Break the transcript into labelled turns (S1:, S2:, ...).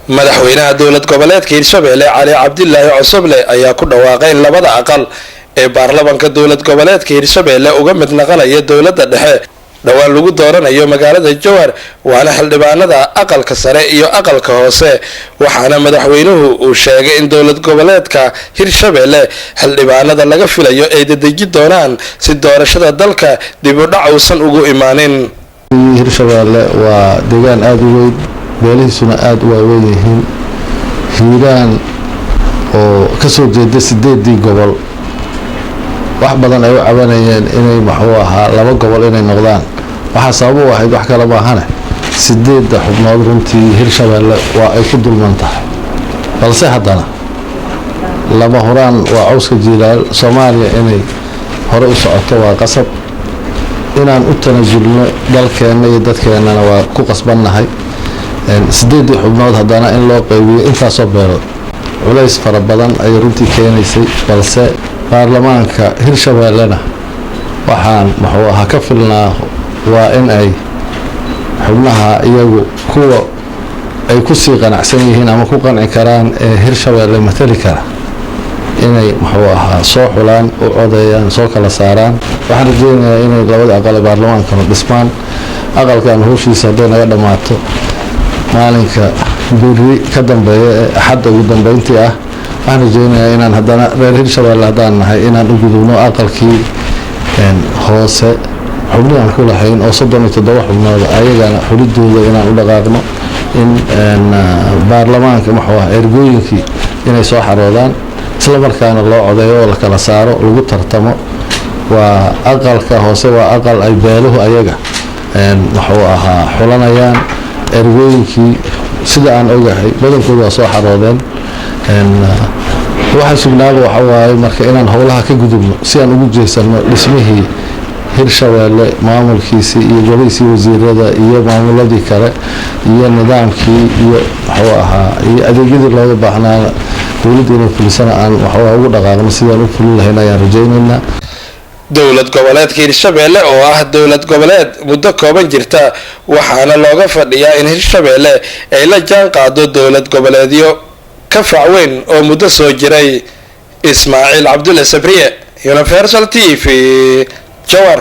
S1: madaxweynaha dowlad goboleedka Hirshabelle Cali Cabdillaahi Cosoble ayaa ku dhawaaqay in labada aqal ee baarlamaanka dowlad goboleedka Hirshabelle uga mid noqonaya dowladda dhexe dhawaan lagu dooranayo magaalada Jowhar waana xildhibaanada aqalka sare iyo aqalka hoose waxaana madaxweynuhu uu sheegay in dowlad goboleedka Hirshabelle xildhibaanada laga filayo ay dedeji doonaan si doorashada dalka dib u dhac uusan ugu imaanin.
S2: Hirshabelle waa deegaan aad u weyn beelihiisuna aad u waaweyn yihiin hiiraan oo ka soo jeeda 8 gobol wax badan ay u cabanayeen inay laba gobol inay noqdaan waxa sabab u ahayd wax kala baahane 8 xubnood runtii Hirshabelle waa ay ku dulman tahay balse haddana laba horaan waa cawska jiilaal Soomaaliya inay hore u socoto waa qasab inaan u tanaasulno dalkeena iyo dadkeenana waa ku qasbannahay 8 xubnood haddana in loo qaybiyo intaasoo beelood culays fara badan ay runtii keenaysay balse baarlamaanka Hirshabellena waxaan ka filnaa waa in ay xubnaha iyagu kuwa ay ku sii qanacsan yihiin ama ku qanci karaan ee Hirshabelle matali kara inay soo xulaan u codeeyaan soo kala saaraan waxaan rajeynayaa inay labada aqal ee baarlamaanka dhismaan aqalkan howshiisa haday naga dhamaato maalinka biri ka dambeeya axad ugu dambeyntii ah waxaan rajeynayaa inaan haddana reer Hirshabelle haddaan nahay inaan u gudubno aqalkii hoose xubnahan ku lahayn oo 37 xubnood ayagana xulidooda inaan u dhaqaaqno in baarlamaanka ergooyinkii inay soo xaroodaan isla markaana loo codeeyo oo la kala saaro lagu tartamo waa aqalka hoose waa aqal ay beeluhu ayaga xulanayaan ergooyinkii sida aan ogahay badankooda waa soo xaroodeen waxa sugnaaba waxa waaye marka inaan howlaha ka gudubno si aan ugu jeesano dhismihii Hirshabelle maamulkiisa iyo golihiisa wasiirada iyo maamuladii kale iyo nidaamkii iyo adeegyadii looga baahnaa dowladda inay fulisana aan ugu dhaqaaqno sidaan u fulin lahayn ayaan rajeynaynaa.
S1: dowlad goboleedka Hirshabelle oo ah dowlad goboleed muddo kooban jirta waxaana looga fadhiyaa in Hirshabelle ay la jaan qaado dowlad goboleedyo ka facweyn oo muddo soo jiray. Ismaaciil Cabdulle Sabriye Universal TV Jowhar.